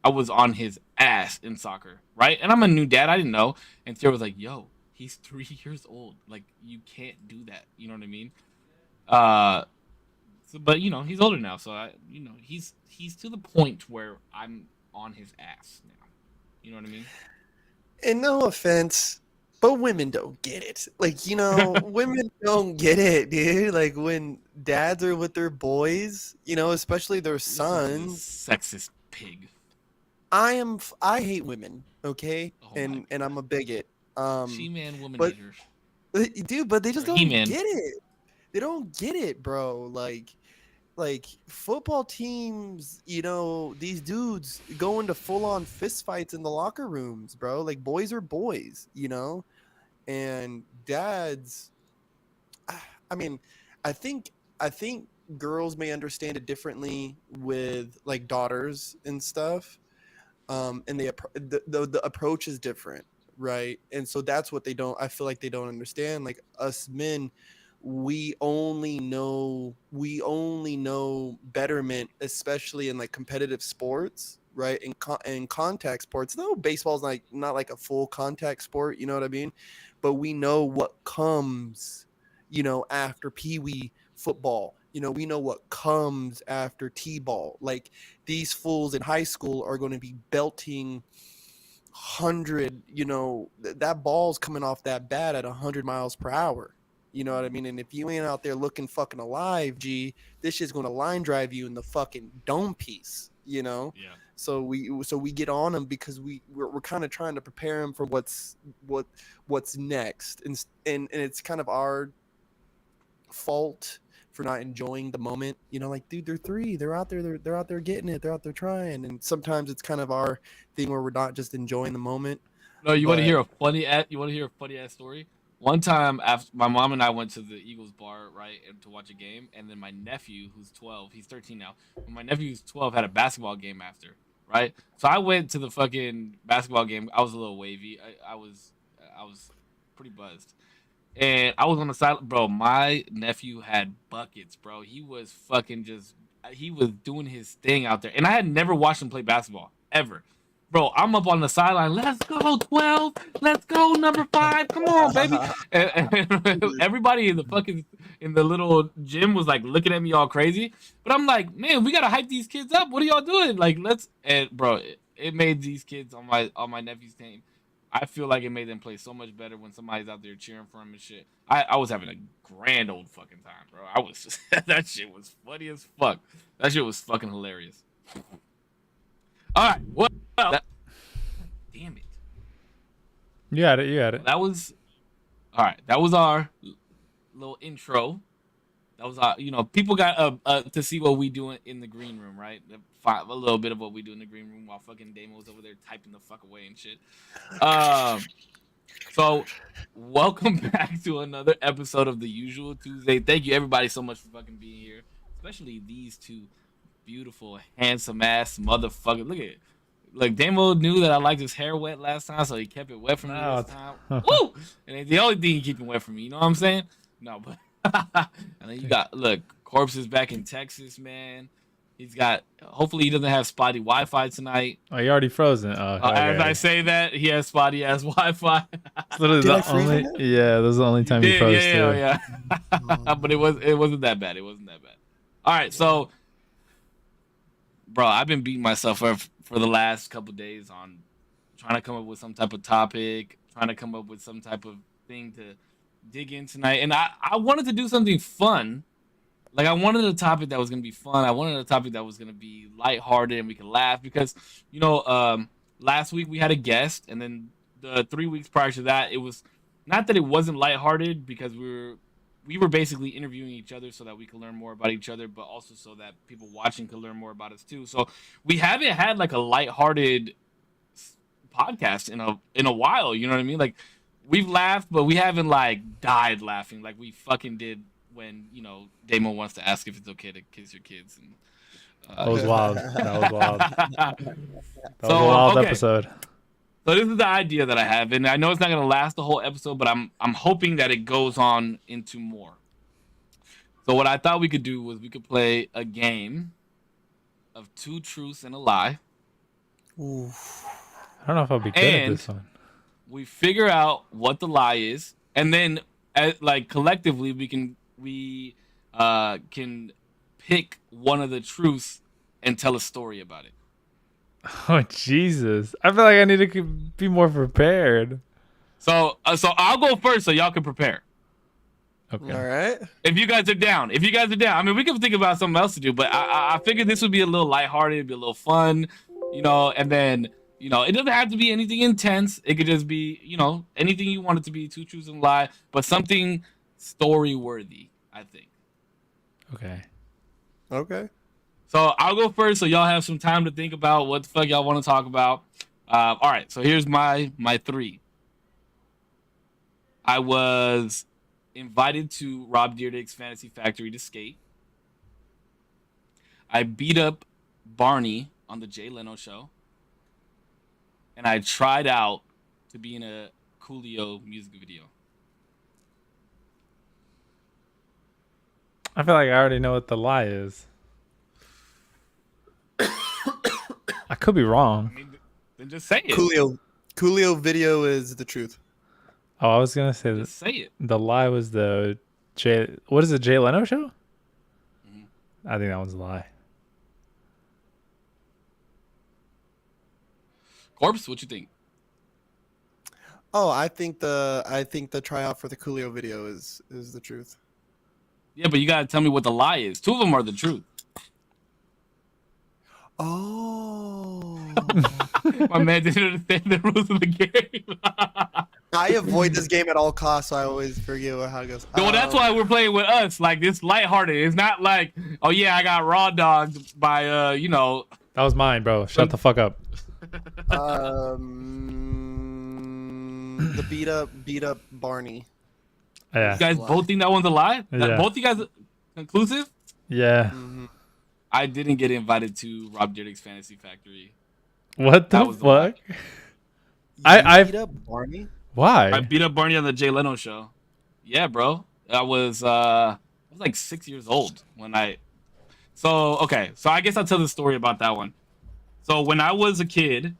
I was on his ass in soccer, right? And I'm a new dad. I didn't know. And Tierra was like, "Yo, he's 3 years old. Like, you can't do that." You know what I mean? Uh, but he's older now, so he's to the point where I'm on his ass now. You know what I mean? And no offense, but women don't get it. Like, women don't get it, dude. Like when dads are with their boys, especially their This is a sons. sexist pig. I hate women, okay? Oh my And I'm god, a bigot. Um she-man, woman but eater, dude, but they or just don't he-man. get it. They don't get it, bro. Like football teams, these dudes go into full on fist fights in the locker rooms, bro. Like boys are boys. And dads, I mean, I think I think girls may understand it differently with like daughters and stuff. And the approach is different, right? And so that's what they don't. I feel like they don't understand. Like us men, we only know betterment, especially in like competitive sports, right? In contact sports. No, baseball's like not like a full contact sport. You know what I mean? But we know what comes, after pee wee football. We know what comes after t-ball. Like these fools in high school are going to be belting 100, that ball's coming off that bat at 100 miles per hour. You know what I mean? And if you ain't out there looking fucking alive, this shit's going to line drive you in the fucking dome piece. Yeah. So we get on them because we're kind of trying to prepare them for what's next, and it's kind of our fault for not enjoying the moment. Like, dude, they're three. They're out there. They're out there getting it. They're out there trying. And sometimes it's kind of our thing where we're not just enjoying the moment. No, you want to But hear a funny ass? You want to hear a funny ass story? One time, after my mom and I went to the Eagles bar, right, and to watch a game, and then my nephew, who's 12, he's 13 now. But my nephew, who's 12, had a basketball game after, right? So I went to the fucking basketball game. I was a little wavy. I was pretty buzzed, and I was on the side, bro. My nephew had buckets, bro. He was fucking just, he was doing his thing out there, and I had never watched him play basketball ever. Bro, I'm up on the sideline. Let's go, 12. Let's go, number 5. Come on, baby. And everybody in the little gym was like looking at me all crazy. But I'm like, man, we gotta hype these kids up. What are y'all doing? Like, let's and bro, it made these kids on my nephew's team. I feel like it made them play so much better when somebody's out there cheering for him and shit. I was having a grand old fucking time, bro. I was just, that shit was funny as fuck. That shit was fucking hilarious. All right, well, damn it. You had it. You had Well, it. that was all right. That was our little intro. That was our, people got to see what we do in the green room, right? A little bit of what we do in the green room while fucking Damo's over there typing the fuck away and shit. Um, so welcome back to another episode of the Usual Tuesday. Thank you everybody so much for fucking being here, especially these two beautiful, handsome ass motherfuckers. Look at it. Like Damo knew that I liked his hair wet last time, so he kept it wet for me this No. time. Woo! And it's the only thing he keeping wet for me. You know what I'm saying? No, but and then you got look, Corpse is back in Texas, man. He's got. Hopefully, he doesn't have spotty Wi-Fi tonight. Oh, you already frozen. Oh, As I okay. say that, he has spotty ass Wi-Fi. It's literally did I the freeze on only. that? Yeah, this is the only You time you did, froze yeah, too. yeah. But it wasn't that bad. It wasn't that bad. All right, so bro, I've been beating myself up for the last couple days on trying to come up with some type of topic, trying to come up with some type of thing to dig in tonight. And I wanted to do something fun. Like I wanted a topic that was gonna be fun. I wanted a topic that was gonna be lighthearted and we could laugh because last week we had a guest, and then the 3 weeks prior to that, it was not that it wasn't lighthearted because we were basically interviewing each other so that we could learn more about each other, but also so that people watching could learn more about us too. So we haven't had like a lighthearted podcast in a while. You know what I mean? Like we've laughed, but we haven't like died laughing like we fucking did when Damo wants to ask if it's okay to kiss your kids and. That was wild. That was wild. That was a So wild okay, episode. so this is the idea that I have, and I know it's not gonna last the whole episode, but I'm hoping that it goes on into more. So what I thought we could do was we could play a game of two truths and a lie. Ooh. I don't know if I'll be good at this one. We figure out what the lie is, and then like collectively we can pick one of the truths and tell a story about it. Oh Jesus! I feel like I need to be more prepared. So I'll go first so y'all can prepare. Okay. All right. If you guys are down. I mean, we can think about something else to do, but I figured this would be a little lighthearted, it'd be a little fun, and then, it doesn't have to be anything intense. It could just be, anything you want it to be, two truths and a lie, but something story worthy, I think. Okay. Okay. So I'll go first so y'all have some time to think about what the fuck y'all want to talk about. All right, so here's my three. I was invited to Rob Dyrdek's Fantasy Factory to skate. I beat up Barney on the Jay Leno show. And I tried out to be in a Coolio music video. I feel like I already know what the lie is. I could be wrong. I mean, then just say it. Coolio video is the truth. Oh, I was gonna say that Just say it. the lie was the Jay. What is it? Jay Leno show? Mhm. I think that one's a lie. Corpse, what you think? Oh, I think the tryout for the Coolio video is the truth. Yeah, but you gotta tell me what the lie is. Two of them are the truth. Oh. My man didn't understand the rules of the game. I avoid this game at all costs, so I always forget how it goes. Well, that's why we're playing with us. Like, it's lighthearted. It's not like, oh yeah, I got raw dogged by That was mine, bro. Shut the fuck up. The beat up Barney. Yeah. You guys both think that one's a lie? Yeah. Both you guys conclusive? Yeah. Mhm. I didn't get invited to Rob Dyrdek's Fantasy Factory. What the That was the lie. fuck? I beat up Barney. Why? I beat up Barney on the Jay Leno show. Yeah, bro. I was like 6 years old when I. So okay, so I guess I'll tell the story about that one. So when I was a kid,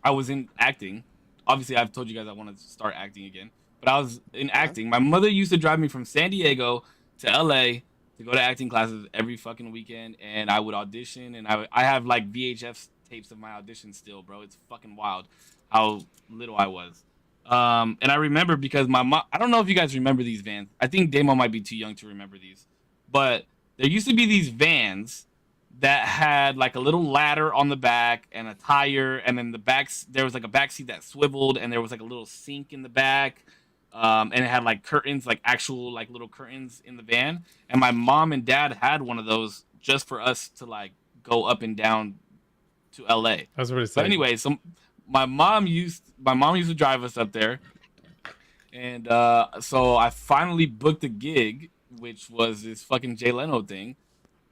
I was in acting. Obviously, I've told you guys I want to start acting again, but I was in acting. My mother used to drive me from San Diego to LA to go to acting classes every fucking weekend, and I would audition, and I have like VHF tapes of my auditions still, bro. It's fucking wild how little I was. And I remember because my mom, I don't know if you guys remember these vans. I think Damo might be too young to remember these, but there used to be these vans that had like a little ladder on the back and a tire, and then there was like a back seat that swiveled, and there was like a little sink in the back, and it had like curtains, like actual like little curtains in the van. And my mom and dad had one of those just for us to like go up and down to LA. That's what it But said. anyway, so my mom used to drive us up there, and so I finally booked a gig, which was this fucking Jay Leno thing.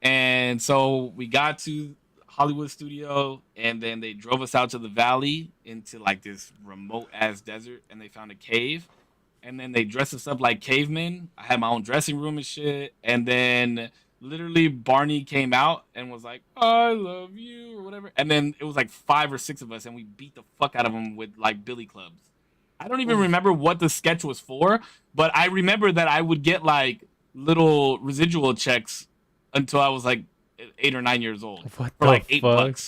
And so we got to Hollywood studio, and then they drove us out to the valley into like this remote ass desert, and they found a cave, and then they dressed us up like cavemen. I had my own dressing room and shit, and then literally Barney came out and was like, "I love you" or whatever, and then it was like 5 or 6 of us, and we beat the fuck out of him with like billy clubs. I don't even remember what the sketch was for, but I remember that I would get like little residual checks until I was like 8 or 9 years old What for the like $8. fuck?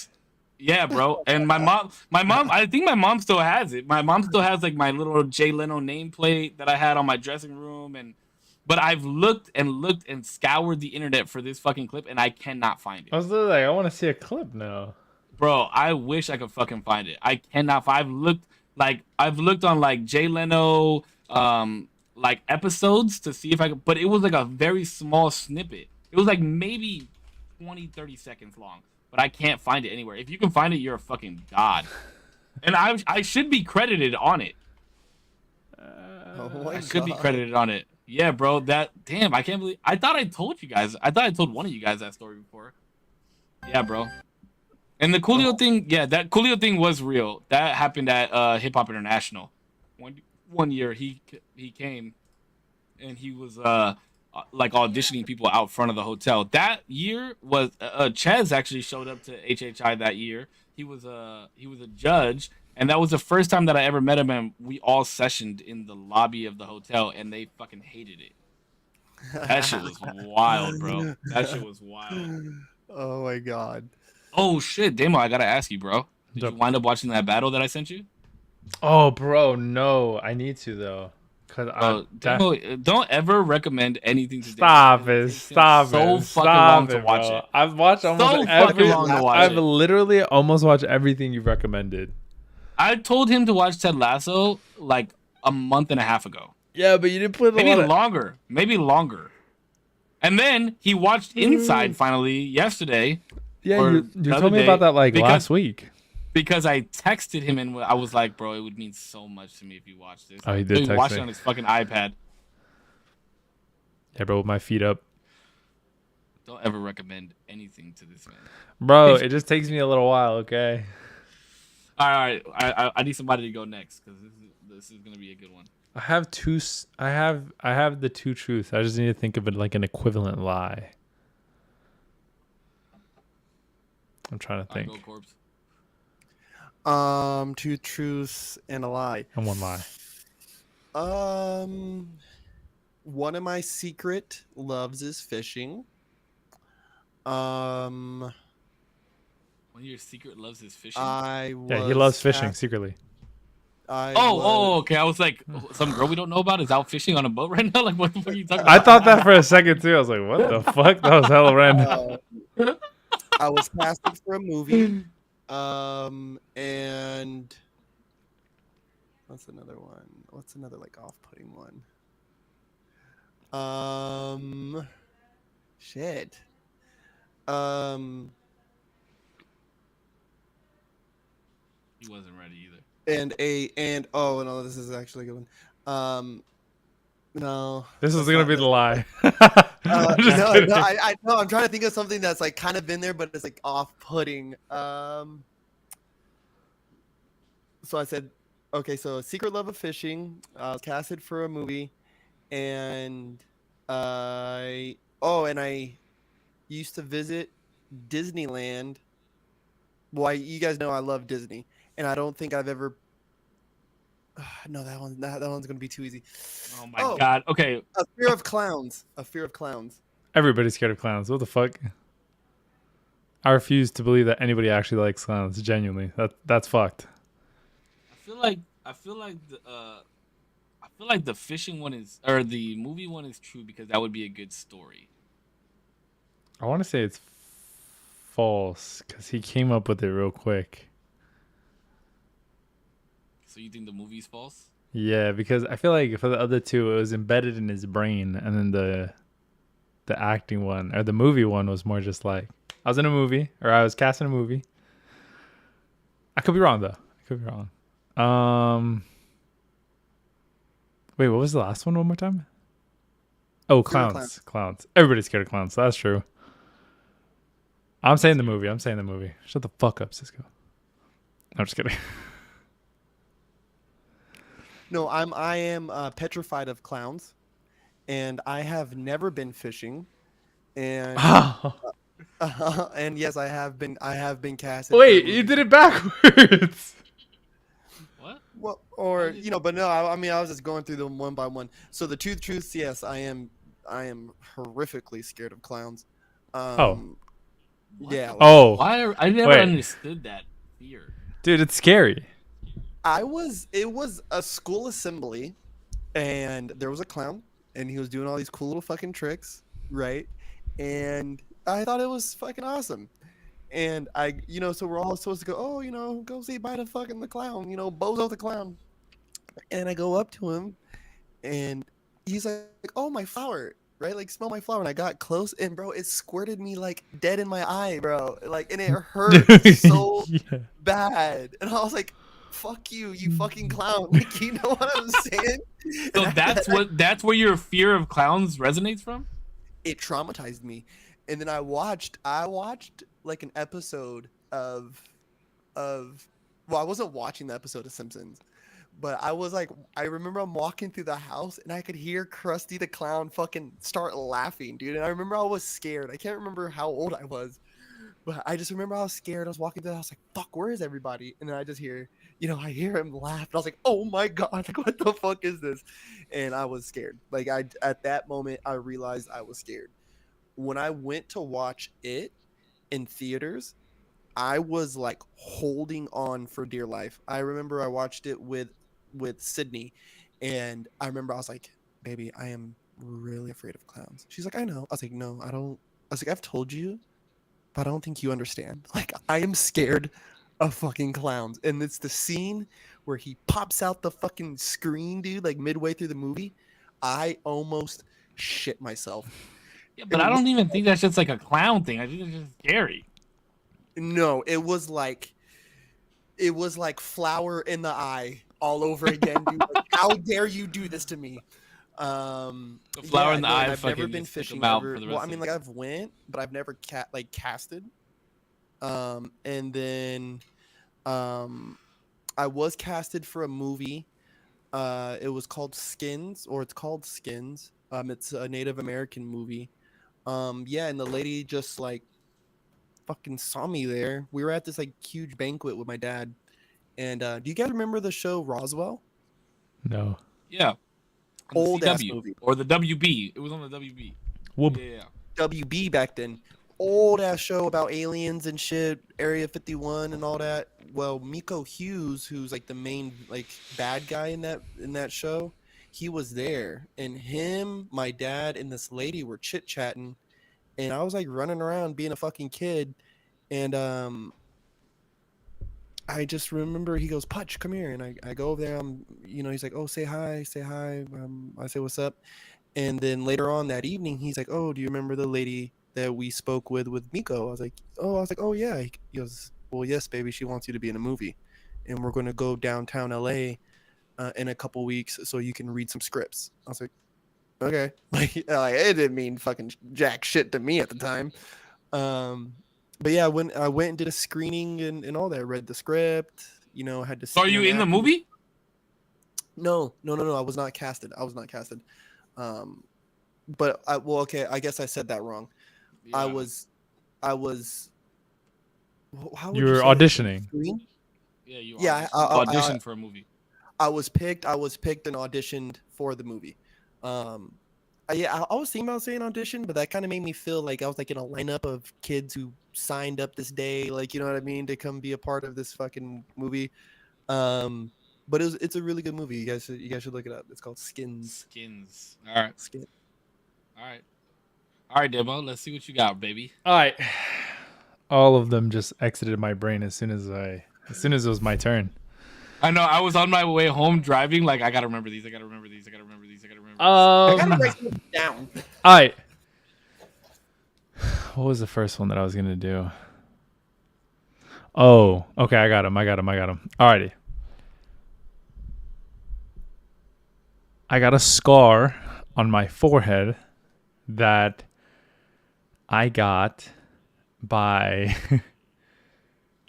Yeah, bro. And my mom, I think my mom still has it. My mom still has like my little Jay Leno nameplate that I had on my dressing room, but I've looked and scoured the internet for this fucking clip, and I cannot find I it. was literally like, I want to see a clip now. Bro, I wish I could fucking find it. I cannot. I've looked on like Jay Leno like episodes to see if I could, but it was like a very small snippet. It was like maybe 20-30 seconds long, but I can't find it anywhere. If you can find it, you're a fucking god. And I should be credited on it. Oh my I should be God. credited on it. Yeah, bro. Damn, I can't believe. I thought I told you guys. I thought I told one of you guys that story before. Yeah, bro. And the Coolio thing, yeah, that Coolio thing was real. That happened at Hip Hop International. One year he came, and he was like auditioning people out front of the hotel. That year was Chez actually showed up to HHI that year. he was a judge, and that was the first time that I ever met him. And we all sessioned in the lobby of the hotel, and they fucking hated it. That shit was wild, bro. That shit was wild. Oh my god. Oh shit, Damo, I gotta ask you, bro. Did you Yep. wind up watching that battle that I sent you? Oh, bro, no, I need to though, cause Bro, Damo, don't ever recommend anything to Damo. stop because it, takes him stop so it, fucking stop long it, to watch bro. it. I've watched almost So every. fucking long to watch I've it. literally almost watched everything you've recommended. I told him to watch Ted Lasso like a month and a half ago. Yeah, but you didn't put a Maybe lot of. longer. Maybe longer. And then he watched Inside finally yesterday Yeah, or you the other told me day, about that like because- last week. because I texted him and I was like, bro, it would mean so much to me if you watched this. Oh, he So did he text watched me. it on his fucking iPad. Yeah, bro, with my feet up, Don't ever recommend anything to this man. bro. It just takes me a little while. Okay. All right. I need somebody to go next because this is gonna be a good one. I have two. I have the two truths. I just need to think of it like an equivalent lie. I'm trying to All right, think. go corpse. Two truths and a lie. And one lie. One of my secret loves is fishing. One of your secret loves is fishing. I Yeah, he was loves fishing cast- secretly. I oh, was- okay. I was like, some girl we don't know about is out fishing on a boat right now. Like, what the fuck are you talking I about? thought that for a second too. I was like, "What the fuck?" That was hella random. I was casted for a movie. And what's another one? What's another like off-putting one? Shit. He wasn't ready either. And oh no, this is actually a good one. No. This is that's gonna not be the it. lie. No, I'm just kidding. I know. I'm trying to think of something that's like kind of been there, but it's like off-putting. So I said, okay, so Secret Love of Fishing. I was casted for a movie, and I used to visit Disneyland. Well, you guys know I love Disney, and I don't think I've ever. No, that one's gonna be too easy. Oh my god. Okay. A fear of clowns. A fear of clowns. Everybody's scared of clowns. What the fuck? I refuse to believe that anybody actually likes clowns. Genuinely, that's fucked. I feel like the fishing one is, or the movie one is true because that would be a good story. I want to say it's false because he came up with it real quick. So you think the movie's false? Yeah, because I feel like for the other two, it was embedded in his brain, and then the acting one or the movie one was more just like I was in a movie or I was cast in a movie. I could be wrong though. I could be wrong. Wait, what was the last one? One more time. Oh, Fear of clowns. Clowns. Everybody's scared of clowns. So that's true. I'm saying the movie. Shut the fuck up, Cisco. I'm just kidding. No, I am petrified of clowns, and I have never been fishing, and and yes, I have been casted. for Wait, a you movie. did it backwards. What? Well, or but no, I mean, I was just going through them one by one. So the two truths, yes, I am horrifically scared of clowns. Oh. What Yeah. the- like, Oh, Why? I never Wait. understood that fear. dude, it's scary. it was a school assembly, and there was a clown, and he was doing all these cool little fucking tricks, right? And I thought it was fucking awesome. And so we're all supposed to go, oh, go say bye to fucking the clown, Bozo the clown. And I go up to him, and he's like, oh, my flower, right? Like, smell my flower. And I got close, and bro, it squirted me like dead in my eye, bro. Like, and it hurt so Yeah. bad. And I was like, fuck you, you fucking clown. Like, you know what I'm saying? So And that's where your fear of clowns resonates from. it traumatized me. And then I watched like an episode of well, I wasn't watching the episode of Simpsons, but I remember I'm walking through the house and I could hear Krusty the Clown fucking start laughing, dude. And I remember I was scared. I can't remember how old I was, But I just remember I was scared. I was walking through. I was like, "Fuck, where is everybody?" And then I just hear, I hear him laugh. And I was like, "Oh my god, like what the fuck is this?" And I was scared. Like at that moment, I realized I was scared. When I went to watch it in theaters, I was like holding on for dear life. I remember I watched it with Sydney, and I remember I was like, "Baby, I am really afraid of clowns." She's like, "I know." I was like, "No, I don't." I was like, "I've told you, but I don't think you understand. Like, I am scared of fucking clowns." And it's the scene where he pops out the fucking screen, dude, like midway through the movie. I almost shit myself. Yeah, but I don't even think that's just like a clown thing. I think it's just scary. No, it was like flour in the eye all over again, dude. Like, how dare you do this to me? The flower in the eye. I've never Fucking been just stick 'em fishing out ever. for the Well, rest I mean, of like I've went, but I've never casted. And then I was casted for a movie. It was called Skins, or it's called Skins. It's a Native American movie. Yeah, and the lady just like fucking saw me there. We were at this like huge banquet with my dad. And do you guys remember the show Roswell? No. Yeah. On the Old ass CW, movie. or the WB. It was on the WB. Whoop. Yeah. WB back then. Old ass show about aliens and shit, Area 51 and all that. Well, Miko Hughes, who's like the main like bad guy in that show, he was there. And him, my dad, and this lady were chit-chatting. And I was like running around being a fucking kid. And I just remember he goes, "Putch, come here." And I go over there. He's like, "Oh, say hi, say hi." I say, "What's up?" And then later on that evening, he's like, "Oh, do you remember the lady that we spoke with Miko?" I was like, "Oh yeah." He goes, "Well, yes, baby. She wants you to be in a movie, and we're going to go downtown LA in a couple weeks so you can read some scripts." I was like, "Okay." Like it didn't mean fucking jack shit to me at the time. But yeah, when I went and did a screening and all that, read the script, had to. So are you in the movie? No. I was not casted. But okay, I guess I said that wrong. Yeah. I was. How would You were say it? auditioning. Yeah, you Yeah, auditioned for a movie. I was picked and auditioned for the movie. I was thinking about saying audition, but that kind of made me feel like I was like in a lineup of kids who signed up this day, like, you know what I mean, to come be a part of this fucking movie. But it's a really good movie. You guys should look it up. It's called Skins. Skins. All right. Skin. All right, Demo. Let's see what you got, baby. All right. All of them just exited my brain as soon as it was my turn. I know. I was on my way home driving. Like, I gotta remember these. I gotta remember these. I gotta write them down. All right. What was the first one that I was gonna do? Oh, okay. I got him. Alrighty. I got a scar on my forehead that I got by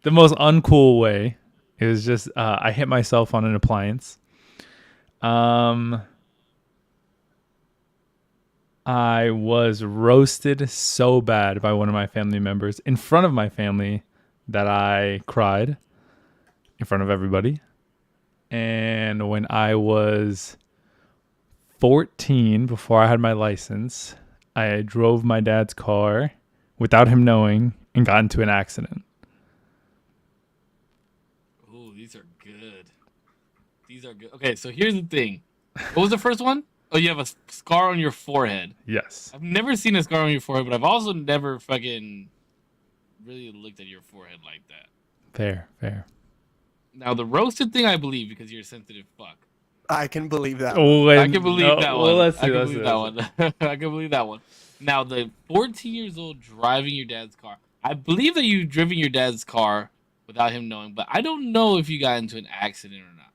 the most uncool way. It was just I hit myself on an appliance. I was roasted so bad by one of my family members in front of my family that I cried in front of everybody. And when I was 14, before I had my license, I drove my dad's car without him knowing and got into an accident. Oh, these are good. Okay, so here's the thing. What was the first one? Oh, you have a scar on your forehead. Yes. I've never seen a scar on your forehead, but I've also never fucking really looked at your forehead like that. Fair. Now, the roasted thing, I believe, because you're a sensitive fuck. I can believe that. I can believe that one. Well, I can believe that one. I can believe that one. Now, the 14 years old driving your dad's car. I believe that you've driven your dad's car without him knowing, but I don't know if you got into an accident or not.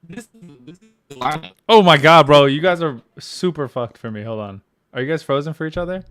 This is the lineup. Oh my god, bro. You guys are super fucked for me. Hold on. Are you guys frozen for each other?